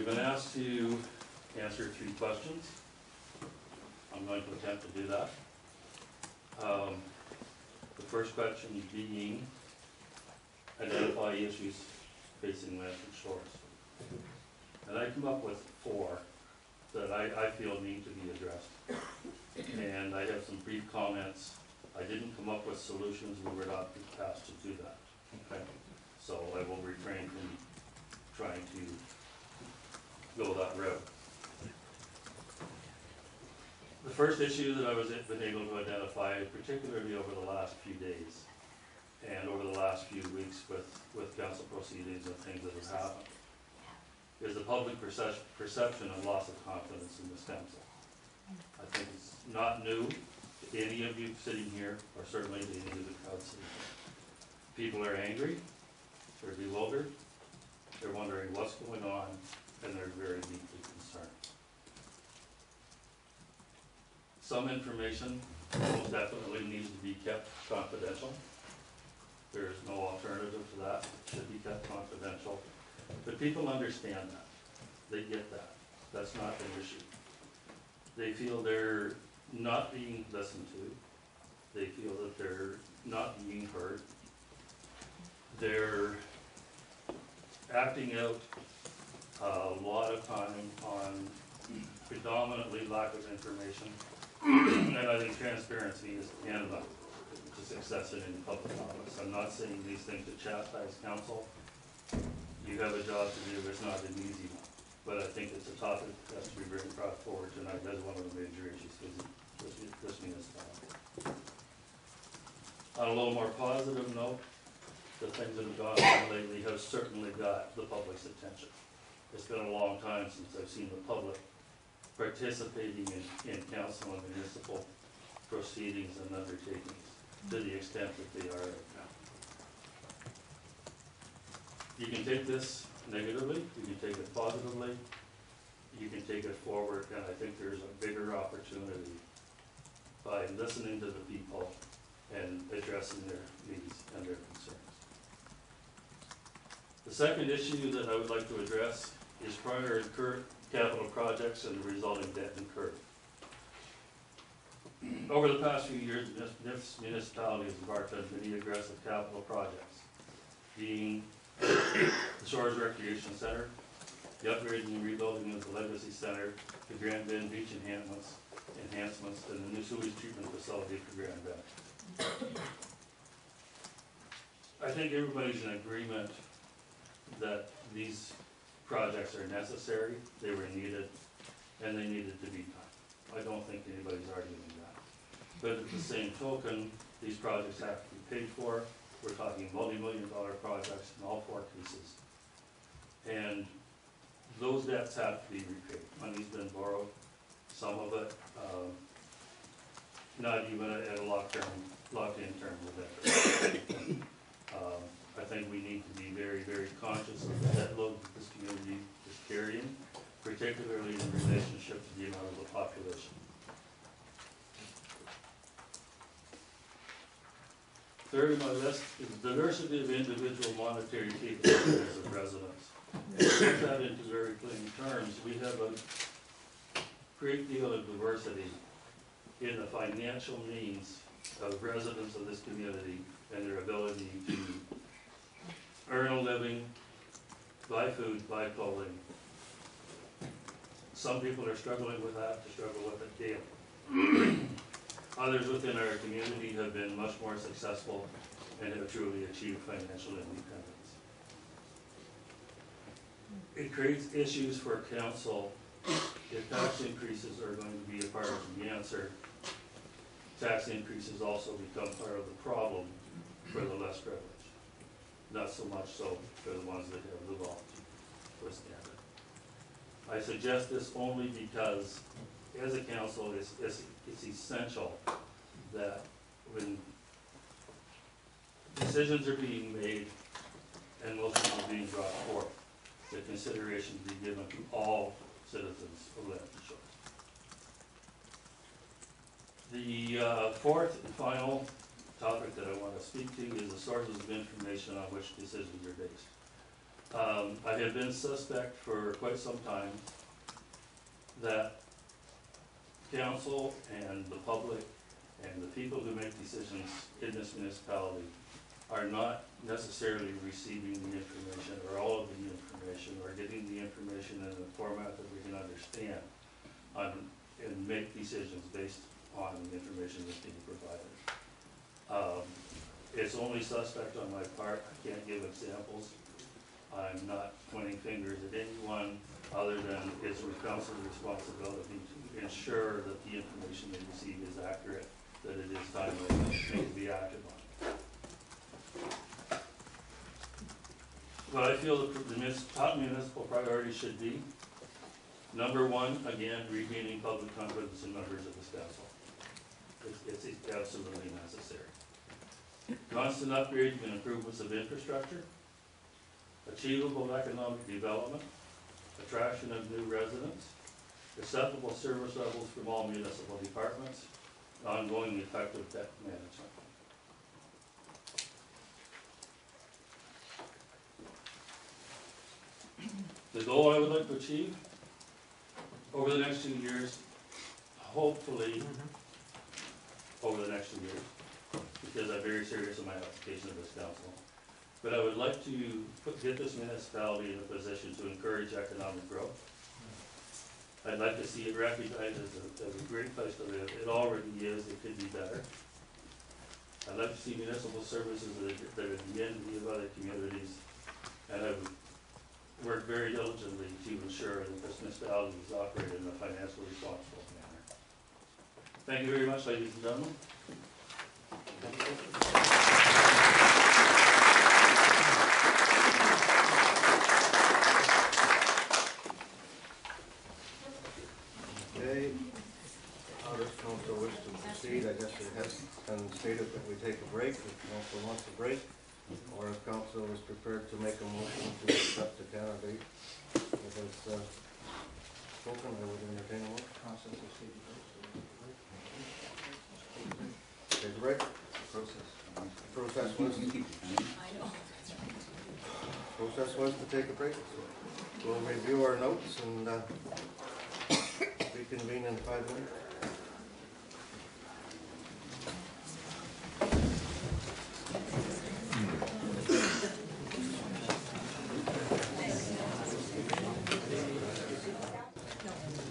We've been asked to answer 3 questions. I'm going to attempt to do that. The first question being, identify issues facing Western Shores. And I come up with 4 that I feel need to be addressed. And I have some brief comments. I didn't come up with solutions. We were not asked to do that. Okay? So I will refrain from trying to go that route. The first issue that I was been able to identify, particularly over the last few days and over the last few weeks with council proceedings and things that have happened, is the public perception and loss of confidence in this council. I think it's not new to any of you sitting here, or certainly to any of the crowd sitting here. People are angry, they're bewildered, they're wondering what's going on, and they're very deeply concerned. Some information most definitely needs to be kept confidential. There's no alternative to that. It should be kept confidential. But people understand that. They get that. That's not an issue. They feel they're not being listened to. They feel that they're not being heard. They're acting out a lot of time on predominantly lack of information. And I think transparency is tantamount to success in any public office. I'm not saying these things to chastise council. You have a job to do. It's not an easy one. But I think it's a topic that has to be brought forward tonight. That's one of the major issues because this municipality. On a little more positive note, the things that have gone on lately have certainly got the public's attention. It's been a long time since I've seen the public participating in council and municipal proceedings and undertakings to the extent that they are right now. You can take this negatively, you can take it positively, you can take it forward, and I think there's a bigger opportunity by listening to the people and addressing their needs and their concerns. The second issue that I would like to address is prior and current capital projects and the resulting debt incurred. Over the past few years, this municipality has embarked on many aggressive capital projects, being the Shores Recreation Center, the upgrading and rebuilding of the Legacy Center, the Grand Bend Beach enhancements, and the new sewage treatment facility for Grand Bend. I think everybody's in agreement that these projects are necessary, they were needed, and they needed to be done. I don't think anybody's arguing that. But at the same token, these projects have to be paid for. We're talking multi-million-dollar projects in all 4 cases. And those debts have to be repaid. Money's been borrowed, some of it, not even at a locked-in term of debt. I think we need to be very, very conscious of the debt load that this community is carrying, particularly in relationship to the amount of the population. Third on my list is the diversity of individual monetary capabilities of residents. And to put that into very plain terms, we have a great deal of diversity in the financial means of residents of this community and their ability to earn a living, buy food, buy clothing. Some people are struggling with that, to struggle with it daily. Others within our community have been much more successful and have truly achieved financial independence. It creates issues for council if tax increases are going to be a part of the answer. Tax increases also become part of the problem for the less privileged. Not so much so for the ones that have the wealth to withstand it. I suggest this only because, as a council, it's essential that when decisions are being made and motions are being brought forth, the consideration be given to all citizens of Western Shores. The fourth and final topic that I want to speak to is the sources of information on which decisions are based. I have been suspect for quite some time that council and the public and the people who make decisions in this municipality are not necessarily receiving the information or all of the information or getting the information in a format that we can understand and make decisions based on the information that's being provided. It's only suspect on my part. I can't give examples. I'm not pointing fingers at anyone other than it's council's responsibility to ensure that the information they receive is accurate, that it is timely, and it can be acted on. What I feel the top municipal priority should be, number one, again, regaining public confidence in members of this council. It's absolutely necessary. Constant upgrades and improvements of infrastructure, achievable economic development, attraction of new residents, acceptable service levels from all municipal departments, ongoing effective debt management. The goal I would like to achieve over the next 2 years, hopefully over the next 2 years, because I'm very serious in my application of this council. But I would like to get this municipality in a position to encourage economic growth. I'd like to see it recognized as a great place to live. It already is, it could be better. I'd like to see municipal services that are the envy of other communities, and I would work very diligently to ensure that this municipality is operated in a financially responsible manner. Thank you very much, ladies and gentlemen. Okay, how does council wish to proceed? I guess it has been stated that we take a break, if council wants a break, or if council is prepared to make a motion to accept the candidate that has spoken, I would entertain a motion. Take a break. Process was to take a break. We'll review our notes and reconvene in 5 minutes.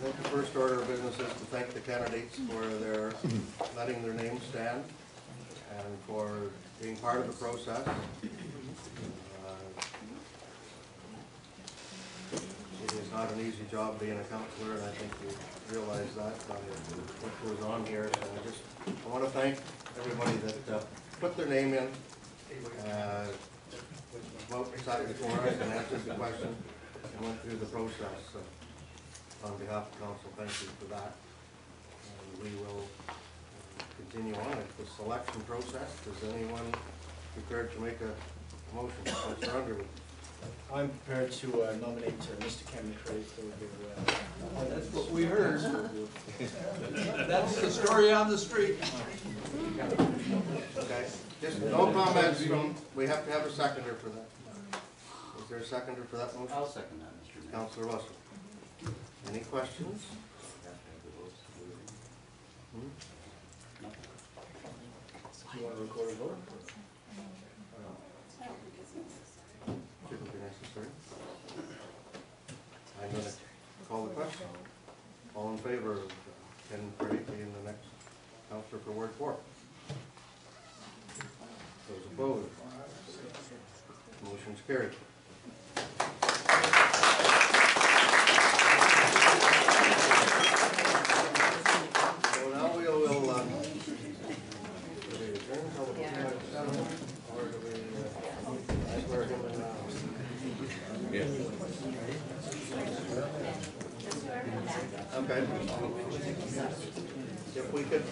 The first order of business is to thank the candidates for their letting their names stand and for being part of the process. It is not an easy job being a councillor, and I think you realize that by what goes on here. So I want to thank everybody that put their name in, sat before us and answered the question and went through the process. So on behalf of council, thank you for that. And we will continue on with the selection process. Is anyone prepared to make a motion? Councillor Underwood. I'm prepared to nominate Mr. Cameron Craig for the That's what we heard. That's the story on the street. Okay. Just no comments from, we have to have a seconder for that. Is there a seconder for that motion? I'll second that, Mr. Mayor. Councillor Russell. Any questions? Do you want to record a vote? Shouldn't be necessary. I'm going to call the question. All in favor of Ken Craig being the next councillor for Ward 4? Those opposed? Motion's carried. So now we will do we adjourn till the 7, or do we I swear him in now? Okay. If we could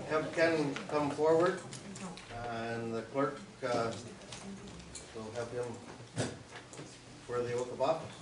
have Ken come forward, and the clerk will have him swear the oath of office.